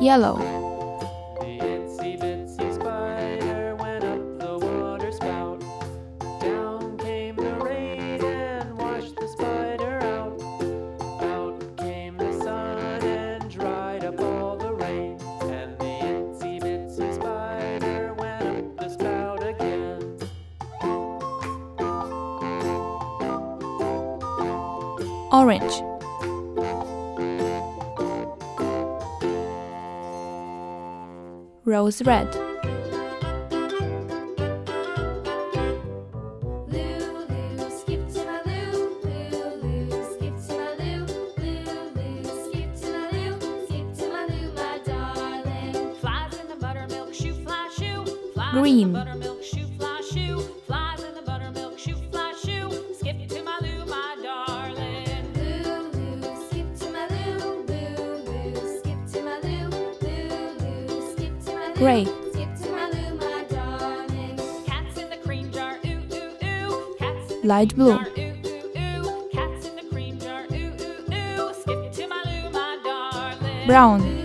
Yellow. The itsy bitsy spider went up the water spout. Down came the rain and washed the spider out. Out came the sun and dried up all the rain. And the itsy bitsy spider went up the spout again. Orange. Rose red. Lulu, skip to my loo. Lulu, skip to my loo. Lulu, skip to my loo. Skip to my loo, my darling. Flies in the buttermilk shoe, fly shoe. Flies Green. in the buttermilk shoe, fly shoe. Flies in the buttermilk shoe, fly shoe. Skip to my loo, my darling. Lulu, skip to my loo. Lulu, skip to my loo. Lulu, skip to my loo. Gray. Skip to my loo, my darling. Cats in the cream jar, ooh ooh ooh. Cats in the Light cream blue. jar, ooh ooh ooh. Cats in the cream jar, ooh ooh ooh. Skip to my loo, my darling. Brown.